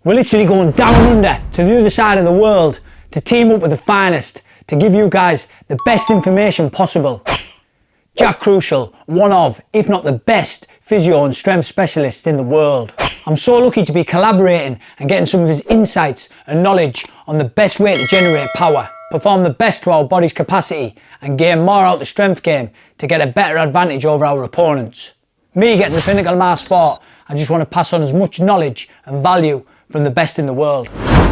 We're literally going down under to the other side of the world to team up with the finest to give you guys the best information possible. Jack Crucial, one of, if not the best, physio and strength specialists in the world. I'm so lucky to be collaborating and getting some of his insights and knowledge on the best way to generate power, perform the best to our body's capacity and gain more out the strength game to get a better advantage over our opponents. Me getting the pinnacle of my sport, I just want to pass on as much knowledge and value from the best in the world.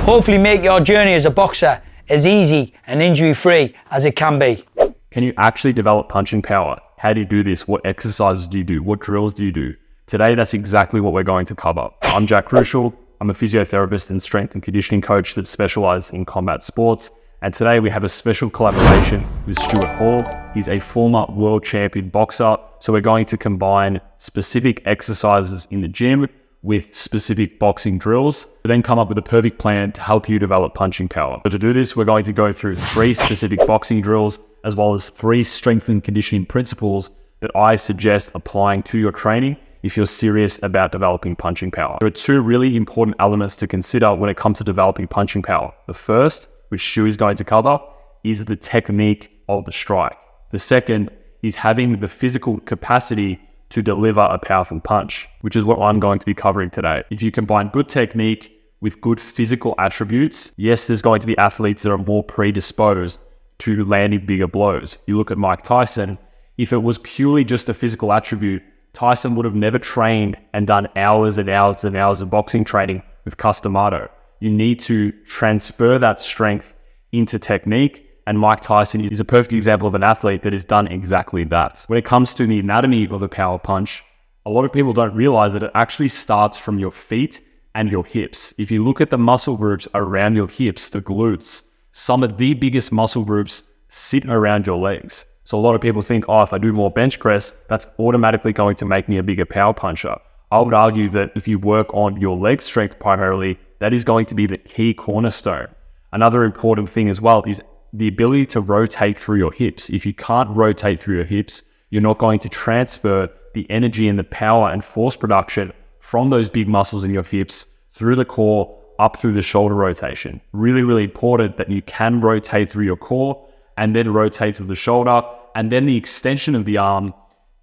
Hopefully make your journey as a boxer as easy and injury-free as it can be. Can you actually develop punching power? How do you do this? What exercises do you do? What drills do you do? Today, that's exactly what we're going to cover. I'm Jack Crucial. I'm a physiotherapist and strength and conditioning coach that specializes in combat sports. And today we have a special collaboration with Stuart Hall. He's a former world champion boxer. So we're going to combine specific exercises in the gym with specific boxing drills, to then come up with a perfect plan to help you develop punching power. So to do this, we're going to go through 3 specific boxing drills, as well as 3 strength and conditioning principles that I suggest applying to your training if you're serious about developing punching power. There are 2 really important elements to consider when it comes to developing punching power. The first, which Stu is going to cover, is the technique of the strike. The second is having the physical capacity to deliver a powerful punch, which is what I'm going to be covering today. If you combine good technique with good physical attributes, yes, there's going to be athletes that are more predisposed to landing bigger blows. You look at Mike Tyson, if it was purely just a physical attribute, Tyson would have never trained and done hours and hours and hours of boxing training with Customato. You need to transfer that strength into technique, and Mike Tyson is a perfect example of an athlete that has done exactly that. When it comes to the anatomy of a power punch, a lot of people don't realize that it actually starts from your feet and your hips. If you look at the muscle groups around your hips, the glutes, some of the biggest muscle groups sit around your legs. So a lot of people think, oh, if I do more bench press, that's automatically going to make me a bigger power puncher. I would argue that if you work on your leg strength primarily, that is going to be the key cornerstone. Another important thing as well is the ability to rotate through your hips. If you can't rotate through your hips, you're not going to transfer the energy and the power and force production from those big muscles in your hips through the core, up through the shoulder rotation. Really, really important that you can rotate through your core and then rotate through the shoulder, and then the extension of the arm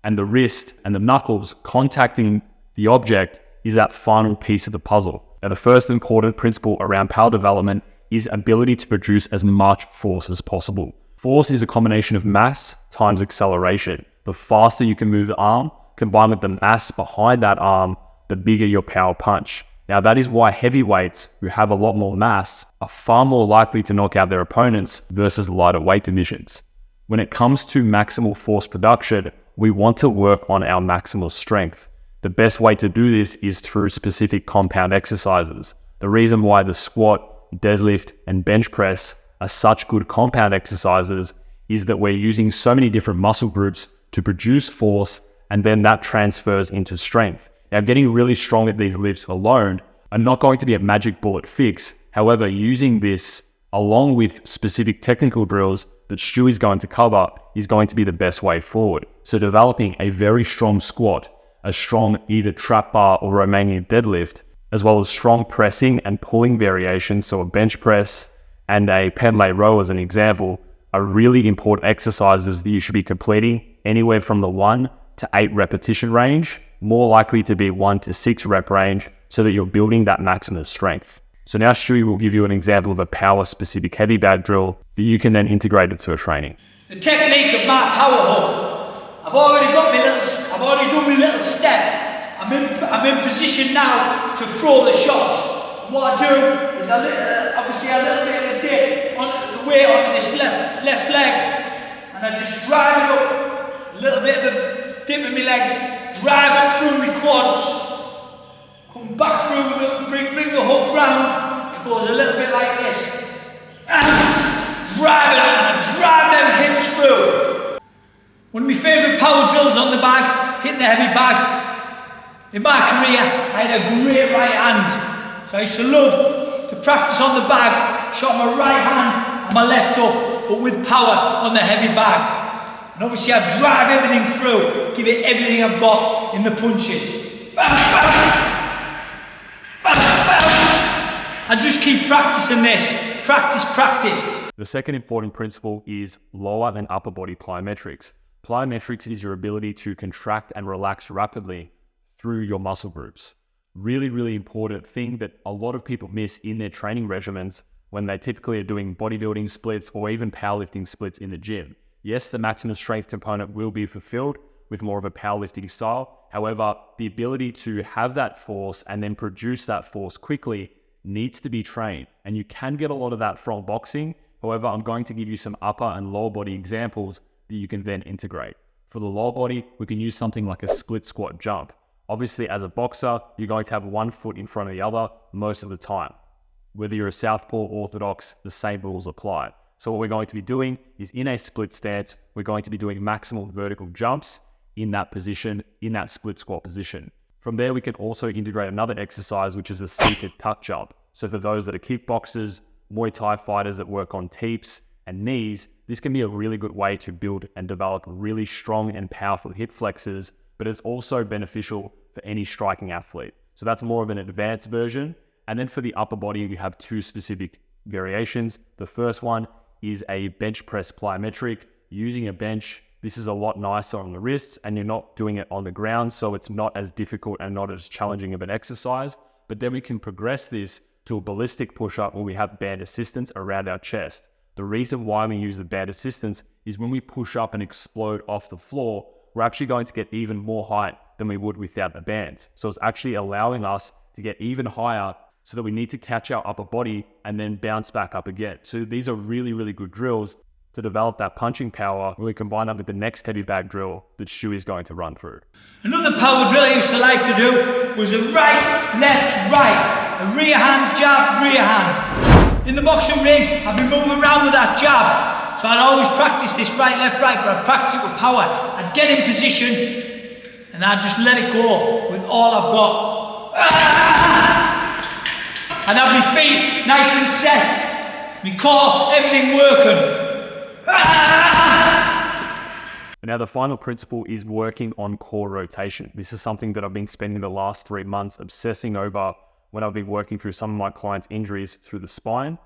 and the wrist and the knuckles contacting the object is that final piece of the puzzle. Now, the first important principle around power development is ability to produce as much force as possible. Force is a combination of mass times acceleration. The faster you can move the arm, combined with the mass behind that arm, the bigger your power punch. Now, that is why heavyweights who have a lot more mass are far more likely to knock out their opponents versus lighter weight divisions. When it comes to maximal force production, we want to work on our maximal strength. The best way to do this is through specific compound exercises. The reason why the squat, deadlift, and bench press are such good compound exercises is that we're using so many different muscle groups to produce force, and then that transfers into strength. Now, getting really strong at these lifts alone are not going to be a magic bullet fix. However, using this along with specific technical drills that Stu is going to cover is going to be the best way forward. So developing a very strong squat, a strong either trap bar or Romanian deadlift, as well as strong pressing and pulling variations, so a bench press and a pendlay row as an example, are really important exercises that you should be completing anywhere from the 1 to 8 repetition range, more likely to be 1 to 6 rep range, so that you're building that maximum strength. So now Stewie will give you an example of a power-specific heavy bag drill that you can then integrate into a training. The technique of my power hook. I've already done my little step. I'm in position now to throw the shot. And what I do is obviously a little bit of a dip on the way onto this left leg, and I just drive it up, a little bit of a dip in my legs, drive it through my quads, come back through, bring the hook round. It goes a little bit like this, and drive it, and I drive them hips through. One of my favourite power drills on the bag, hitting the heavy bag. In my career, I had a great right hand, so I used to love to practice on the bag, shot my right hand and my left up, but with power on the heavy bag. And obviously I drive everything through, give it everything I've got in the punches. Bam, bam, bam, bam. And just keep practicing this. Practice. The second important principle is lower and upper body plyometrics. Plyometrics is your ability to contract and relax rapidly through your muscle groups. Really important thing that a lot of people miss in their training regimens when they typically are doing bodybuilding splits or even powerlifting splits in the gym. Yes, the maximum strength component will be fulfilled with more of a powerlifting style. However, the ability to have that force and then produce that force quickly needs to be trained. And you can get a lot of that from boxing. However, I'm going to give you some upper and lower body examples that you can then integrate. For the lower body, we can use something like a split squat jump. Obviously, as a boxer, you're going to have one foot in front of the other most of the time. Whether you're a southpaw or orthodox, the same rules apply. So what we're going to be doing is in a split stance, we're going to be doing maximal vertical jumps in that position, in that split squat position. From there, we can also integrate another exercise, which is a seated tuck jump. So for those that are kickboxers, Muay Thai fighters that work on teeps and knees, this can be a really good way to build and develop really strong and powerful hip flexors, but it's also beneficial for any striking athlete. So that's more of an advanced version. And then for the upper body, we have two specific variations. The first one is a bench press plyometric using a bench. This is a lot nicer on the wrists and you're not doing it on the ground, so it's not as difficult and not as challenging of an exercise. But then we can progress this to a ballistic push-up where we have band assistance around our chest. The reason why we use the band assistance is when we push up and explode off the floor, we're actually going to get even more height than we would without the bands. So it's actually allowing us to get even higher so that we need to catch our upper body and then bounce back up again. So these are really good drills to develop that punching power when we combine them with the next heavy bag drill that Stu is going to run through. Another power drill I used to like to do was a right, left, right. A rear hand, jab, rear hand. In the boxing ring, I'd be moving around with that jab. So I'd always practice this right, left, right, but I'd practice it with power. I'd get in position and I'd just let it go with all I've got. And have my feet nice and set. My core, everything working. And now the final principle is working on core rotation. This is something that I've been spending the last 3 months obsessing over when I've been working through some of my clients' injuries through the spine.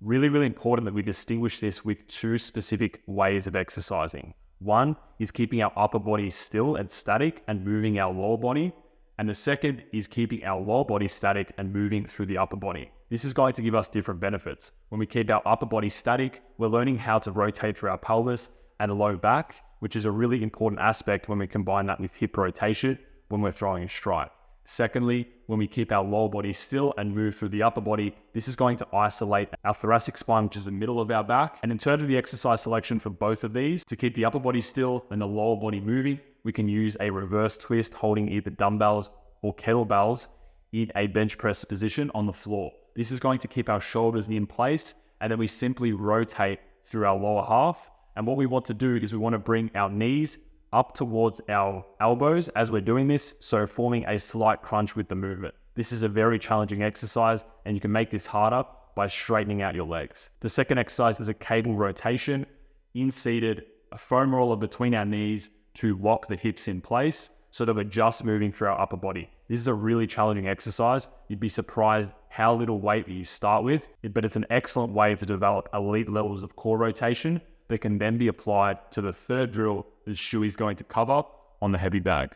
Really important that we distinguish this with two specific ways of exercising. One is keeping our upper body still and static and moving our lower body. And the second is keeping our lower body static and moving through the upper body. This is going to give us different benefits. When we keep our upper body static, we're learning how to rotate through our pelvis and low back, which is a really important aspect when we combine that with hip rotation when we're throwing a strike. Secondly, when we keep our lower body still and move through the upper body, this is going to isolate our thoracic spine, which is the middle of our back. And in terms of the exercise selection for both of these, to keep the upper body still and the lower body moving, we can use a reverse twist holding either dumbbells or kettlebells in a bench press position on the floor. This is going to keep our shoulders in place, and then we simply rotate through our lower half. And what we want to do is we want to bring our knees up towards our elbows as we're doing this, so forming a slight crunch with the movement. This is a very challenging exercise, and you can make this harder by straightening out your legs. The second exercise is a cable rotation, in seated, a foam roller between our knees to lock the hips in place so that we're just moving through our upper body. This is a really challenging exercise. You'd be surprised how little weight you start with, but it's an excellent way to develop elite levels of core rotation that can then be applied to the third drill that Stu is going to cover on the heavy bag.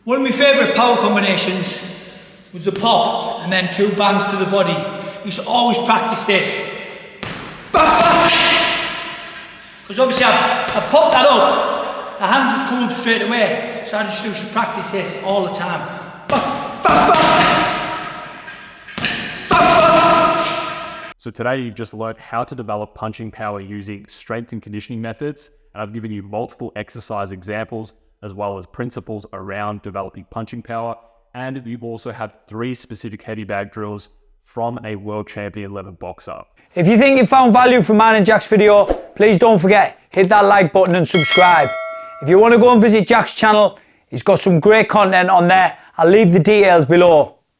One of my favourite power combinations was the pop and then 2 bangs to the body. I used to always practice this. Because obviously I popped that up, the hands would come up straight away. So I just used to practice this all the time. So today you've just learned how to develop punching power using strength and conditioning methods, and I've given you multiple exercise examples as well as principles around developing punching power, and you also have 3 specific heavy bag drills from a world champion level boxer. If you think you found value from mine and Jack's video, please don't forget, hit that like button and subscribe. If you want to go and visit Jack's channel, he's got some great content on there. I'll leave the details below.